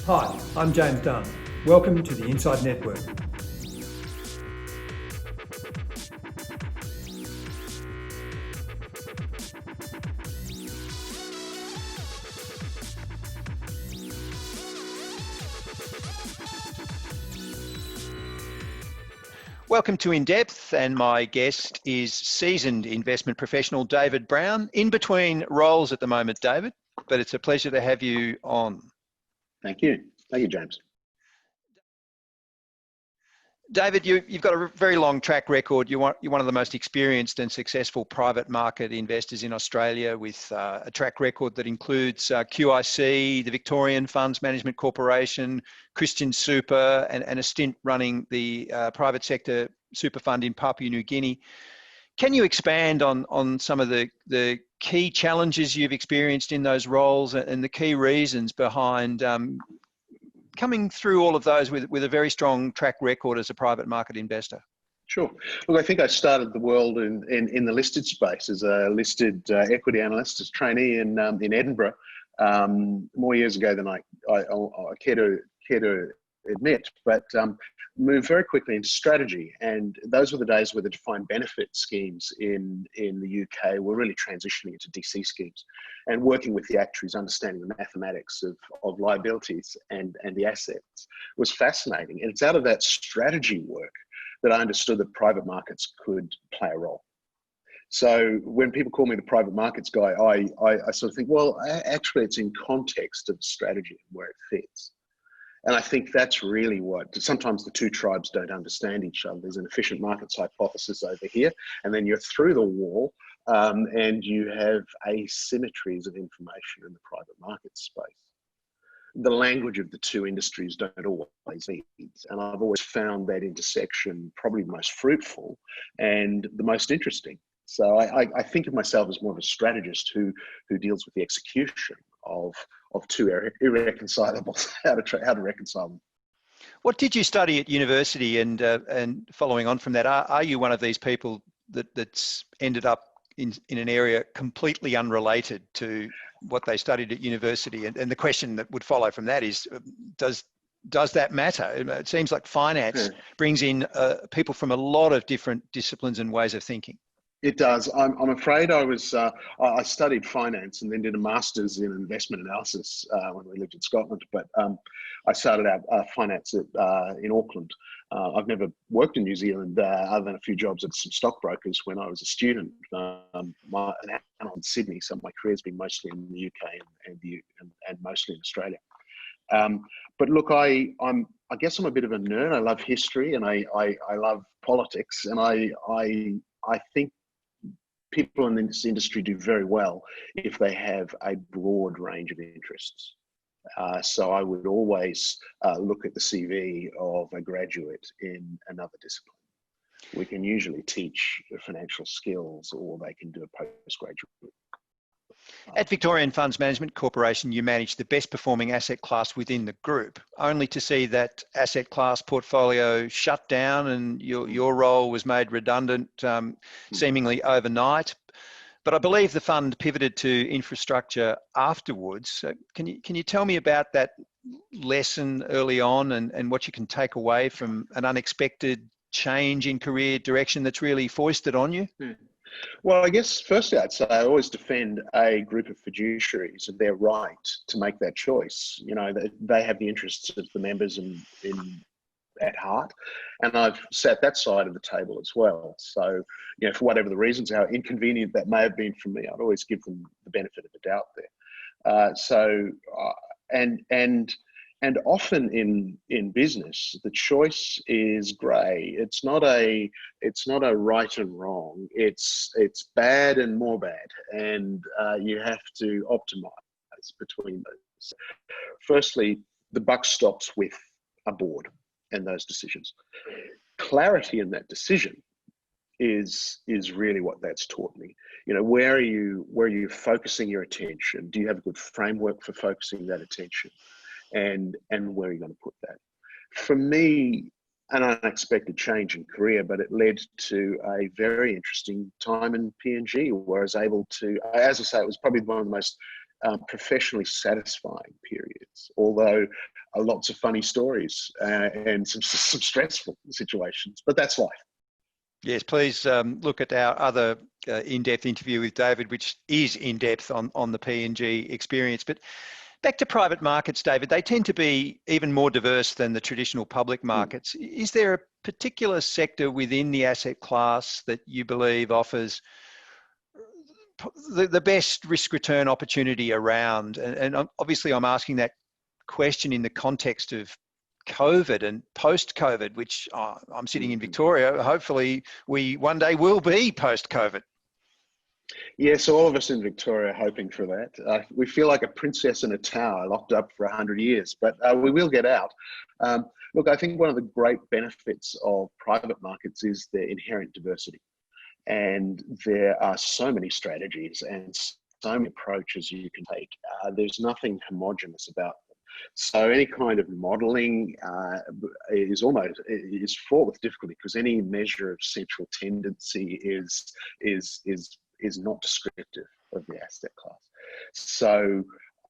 Hi, I'm James Dunn. Welcome to the Inside Network. Welcome to INDepth, and my guest is seasoned investment professional David Brown, in between roles at the moment, David, but it's a pleasure to have you on. Thank you. Thank you, James. David, you've got a very long track record. You're one of the most experienced and successful private market investors in Australia, with a track record that includes QIC, the Victorian Funds Management Corporation, Christian Super, and a stint running the private sector super fund in Papua New Guinea. Can you expand on some of the key challenges you've experienced in those roles and the key reasons behind coming through all of those with a very strong track record as a private market investor? Sure. Look, I think I started the world in the listed space as a listed equity analyst, as trainee in Edinburgh, more years ago than I care to admit, but moved very quickly into strategy. And those were the days where the defined benefit schemes in the UK were really transitioning into DC schemes, and working with the actuaries, understanding the mathematics of liabilities and the assets was fascinating. And it's out of that strategy work that I understood that private markets could play a role. So when people call me the private markets guy, I sort of think, well, actually it's in context of strategy and where it fits. And I think that's really what, sometimes the two tribes don't understand each other. There's an efficient markets hypothesis over here, and then you're through the wall and you have asymmetries of information in the private market space. The language of the two industries don't always meet, and I've always found that intersection probably the most fruitful and the most interesting. So I think of myself as more of a strategist who deals with the execution of two irreconcilables, how to reconcile them. What did you study at university? And following on from that, are you one of these people that's ended up in an area completely unrelated to what they studied at university? And the question that would follow from that is, does that matter? It seems like finance brings in people from a lot of different disciplines and ways of thinking. It does. I'm afraid I studied finance and then did a master's in investment analysis when we lived in Scotland. But I started out finance in Auckland. I've never worked in New Zealand other than a few jobs at some stockbrokers when I was a student. I'm in Sydney, so my career's been mostly in the UK and mostly in Australia. But look, I guess I'm a bit of a nerd. I love history and I love politics, and I think people in this industry do very well if they have a broad range of interests. So I would always look at the CV of a graduate in another discipline. We can usually teach financial skills, or they can do a postgraduate. At Victorian Funds Management Corporation, you manage the best performing asset class within the group, only to see that asset class portfolio shut down and your role was made redundant seemingly overnight. But I believe the fund pivoted to infrastructure afterwards. So can you tell me about that lesson early on and what you can take away from an unexpected change in career direction that's really foisted on you? Well, I guess firstly I'd say I always defend a group of fiduciaries and their right to make that choice. You know, they have the interests of the members at heart, and I've sat that side of the table as well. So, you know, for whatever the reasons, how inconvenient that may have been for me, I'd always give them the benefit of the doubt there. And often in business, the choice is grey. It's not a right and wrong. It's bad and more bad, and you have to optimize between those. Firstly, the buck stops with a board and those decisions. Clarity in that decision is really what that's taught me. You know, where are you focusing your attention? Do you have a good framework for focusing that attention? And where are you going to put that? For me, an unexpected change in career, but it led to a very interesting time in PNG where I was able to, as I say, it was probably one of the most professionally satisfying periods, although lots of funny stories and some stressful situations, but that's life. Yes, please look at our other in-depth interview with David, which is in-depth on the P&G experience. But back to private markets, David, they tend to be even more diverse than the traditional public markets. Is there a particular sector within the asset class that you believe offers the best risk-return opportunity around? And obviously I'm asking that question in the context of COVID and post-COVID, which I'm sitting in Victoria. Hopefully we one day will be post-COVID. Yeah, so all of us in Victoria are hoping for that. We feel like a princess in a tower locked up for 100 years, but we will get out. Look, I think one of the great benefits of private markets is their inherent diversity. And there are so many strategies and so many approaches you can take. There's nothing homogenous about them. So any kind of modelling is fraught with difficulty, because any measure of central tendency is not descriptive of the asset class. So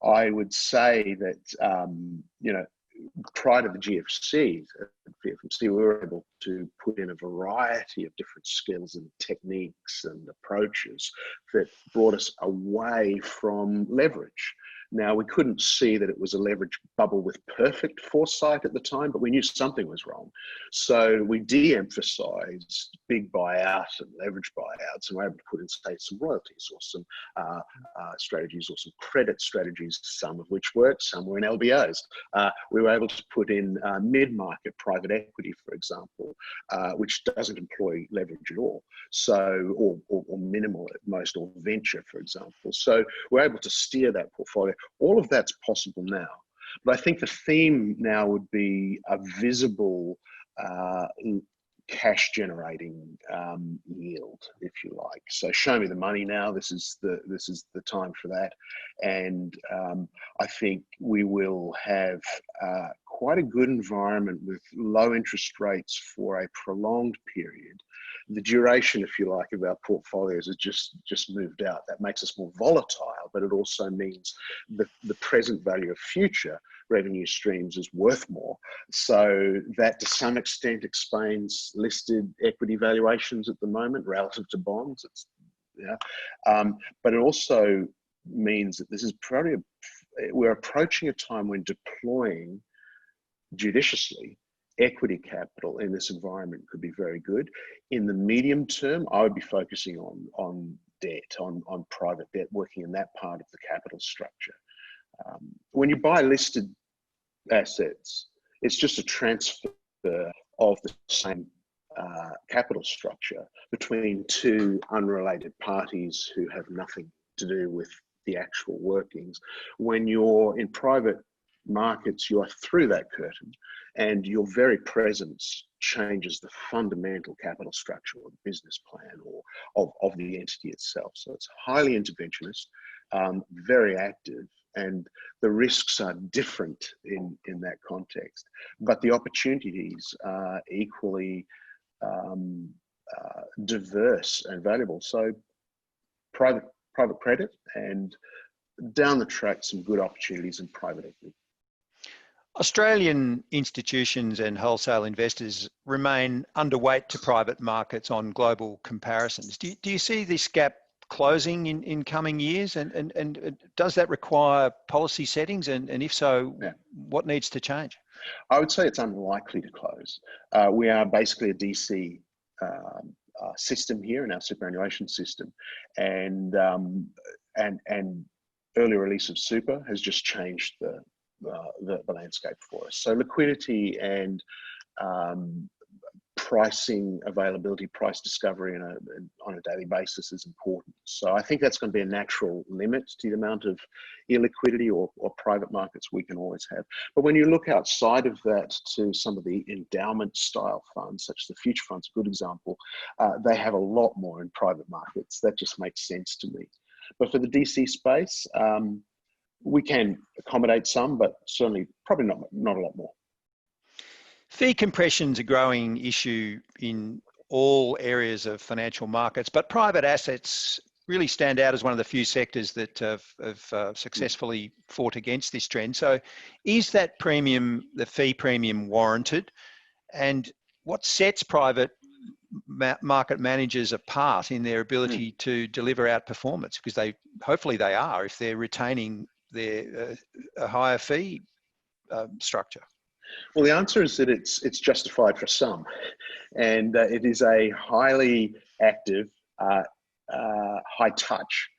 I would say that prior to the GFC, we were able to put in a variety of different skills and techniques and approaches that brought us away from leverage. Now, we couldn't see that it was a leverage bubble with perfect foresight at the time, but we knew something was wrong. So we de-emphasized big buyouts and leverage buyouts, and we're able to put in, say, some royalties or some strategies or some credit strategies, some of which worked, some were in LBOs. We were able to put in mid-market private equity, for example, which doesn't employ leverage at all, so or minimal at most, or venture, for example. So we're able to steer that portfolio. All of that's possible now. But I think the theme now would be a visible cash generating yield, if you like. So show me the money now. This is the time for that. And I think we will have quite a good environment with low interest rates for a prolonged period. The duration, if you like, of our portfolios has just moved out. That makes us more volatile, but it also means the present value of future revenue streams is worth more. So that to some extent explains listed equity valuations at the moment relative to bonds. But it also means that this is probably we're approaching a time when deploying judiciously equity capital in this environment could be very good. In the medium term, I would be focusing on debt, on private debt, working in that part of the capital structure. When you buy listed assets, it's just a transfer of the same capital structure between two unrelated parties who have nothing to do with the actual workings. When you're in private markets, you are through that curtain, and your very presence changes the fundamental capital structure or the business plan or of the entity itself. So it's highly interventionist, very active, and the risks are different in that context, but the opportunities are equally diverse and valuable. So private credit, and down the track, some good opportunities in private equity. Australian institutions and wholesale investors remain underweight to private markets on global comparisons. Do you see this gap closing in coming years? And does that require policy settings? And if so, what needs to change? I would say it's unlikely to close. We are basically a DC system here in our superannuation system, and early release of super has just changed the landscape for us. So liquidity and pricing availability, price discovery on a daily basis is important. So I think that's going to be a natural limit to the amount of illiquidity or private markets we can always have. But when you look outside of that to some of the endowment style funds, such as the future funds, a good example, they have a lot more in private markets. That just makes sense to me. But for the DC space, we can accommodate some, but certainly probably not a lot more. Fee compression is a growing issue in all areas of financial markets, but private assets really stand out as one of the few sectors that have successfully fought against this trend. So is that premium, the fee premium, warranted? And what sets private market managers apart in their ability to deliver outperformance? Because hopefully they are, if they're retaining their a higher fee structure. Well, the answer is that it's justified for some, and it is a highly active, high touch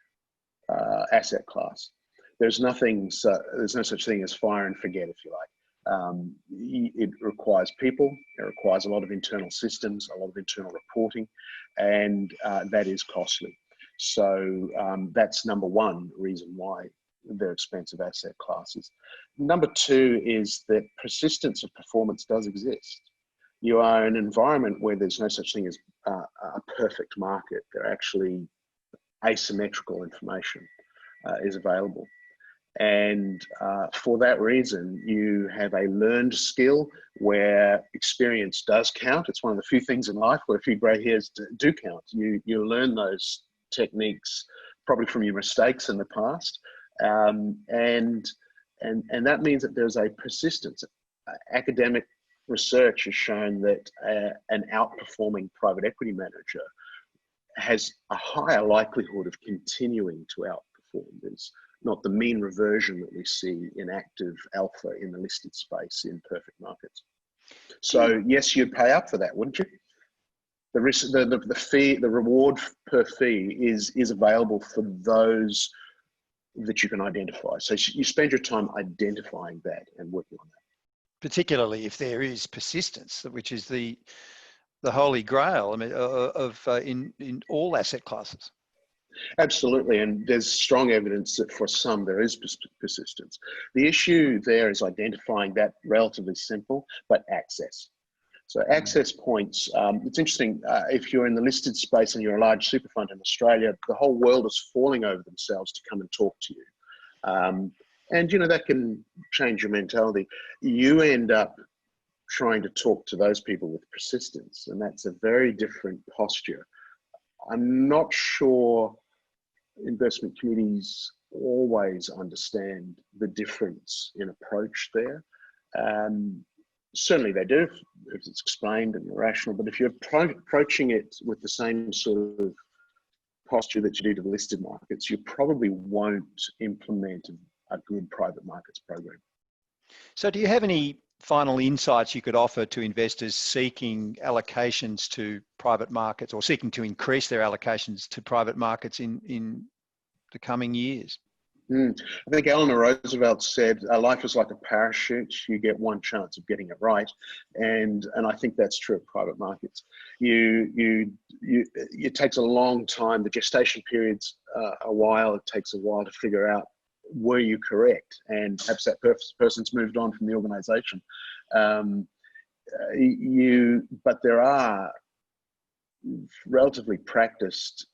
asset class. There's no such thing as fire and forget, if you like. It requires people, it requires a lot of internal systems, a lot of internal reporting, and that is costly. So that's number one reason why they're expensive asset classes. Number two is that persistence of performance does exist. You are in an environment where there's no such thing as a perfect market. There actually asymmetrical information is available. And for that reason, you have a learned skill where experience does count. It's one of the few things in life where a few grey hairs do count. You learn those techniques probably from your mistakes in the past. And that means that there's a persistence. Academic research has shown that an outperforming private equity manager has a higher likelihood of continuing to outperform. There's not the mean reversion that we see in active alpha in the listed space in perfect markets. So yes, you'd pay up for that, wouldn't you? The risk, the fee, the reward per fee is available for those that you can identify. So you spend your time identifying that and working on that. Particularly if there is persistence, which is the holy grail, I mean, in all asset classes. Absolutely, and there's strong evidence that for some there is persistence. The issue there is identifying that relatively simple, but access. So access points, it's interesting, if you're in the listed space and you're a large super fund in Australia, the whole world is falling over themselves to come and talk to you. And you know, that can change your mentality. You end up trying to talk to those people with persistence, and that's a very different posture. I'm not sure investment committees always understand the difference in approach there. Certainly they do if it's explained and rational, but if you're approaching it with the same sort of posture that you do to the listed markets, you probably won't implement a good private markets program. So do you have any final insights you could offer to investors seeking allocations to private markets or seeking to increase their allocations to private markets in the coming years? I think Eleanor Roosevelt said, life is like a parachute. You get one chance of getting it right. And I think that's true of private markets. It takes a long time. The gestation period's a while. It takes a while to figure out, were you correct? And perhaps that person's moved on from the organization. But there are relatively practiced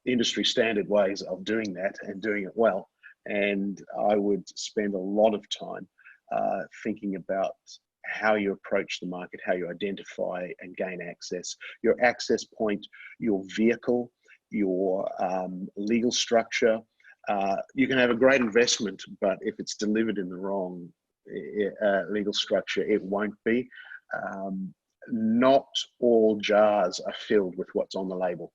industry standard ways of doing that and doing it well. And I would spend a lot of time thinking about how you approach the market, how you identify and gain access, your access point, your vehicle, your legal structure. You can have a great investment, but if it's delivered in the wrong legal structure, it won't be. Not all jars are filled with what's on the label.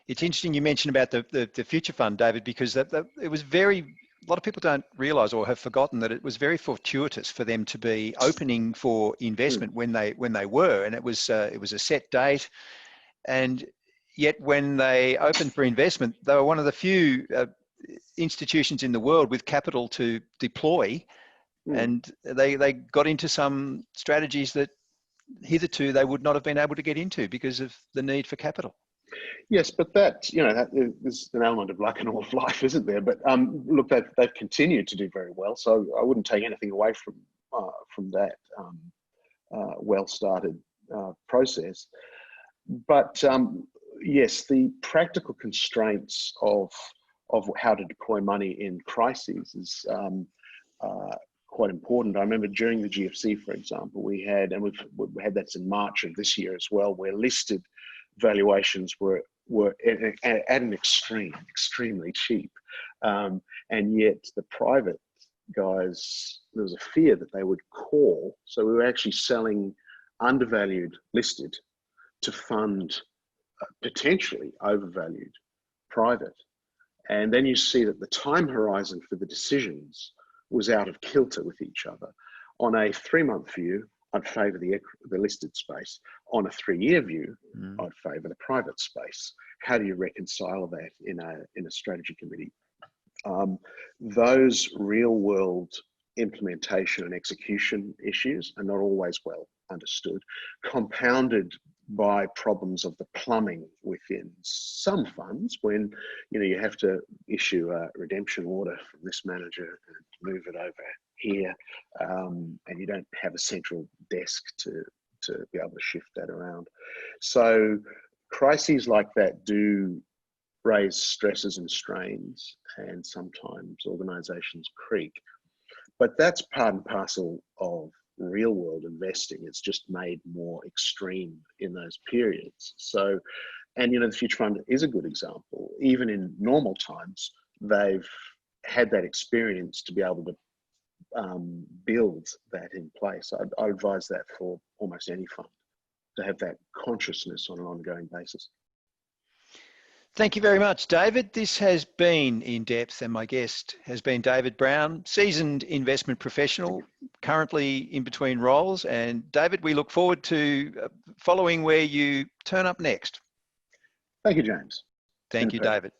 It's interesting you mentioned about the future fund, David, because it was a lot of people don't realise or have forgotten that it was very fortuitous for them to be opening for investment when they were, and it was a set date, and yet when they opened for investment, they were one of the few institutions in the world with capital to deploy, and they got into some strategies that hitherto they would not have been able to get into because of the need for capital. Yes, but that there's an element of luck in all of life, isn't there? But look, they've continued to do very well, so I wouldn't take anything away from that well-started process. But yes, the practical constraints of how to deploy money in crises is quite important. I remember during the GFC, for example, we had, and we've had that in March of this year as well, where listed valuations were were at an extremely cheap. And yet the private guys, there was a fear that they would call. So we were actually selling undervalued listed to fund potentially overvalued private. And then you see that the time horizon for the decisions was out of kilter with each other. On a 3-month view, I'd favour the listed space. On a 3-year view, I'd favour the private space. How do you reconcile that in a strategy committee? Those real world implementation and execution issues are not always well understood, compounded by problems of the plumbing within some funds when you have to issue a redemption order from this manager and move it over here, and you don't have a central desk to be able to shift that around. So crises like that do raise stresses and strains, and sometimes organizations creak. But that's part and parcel of real world investing. It's just made more extreme in those periods. So, and the Future Fund is a good example. Even in normal times, they've had that experience to be able to build that in place. I advise that for almost any fund, to have that consciousness on an ongoing basis. Thank you very much, David. This has been In Depth, and my guest has been David Brown, seasoned investment professional, currently in between roles. And David, we look forward to following where you turn up next. Thank you, James. Thank you, David.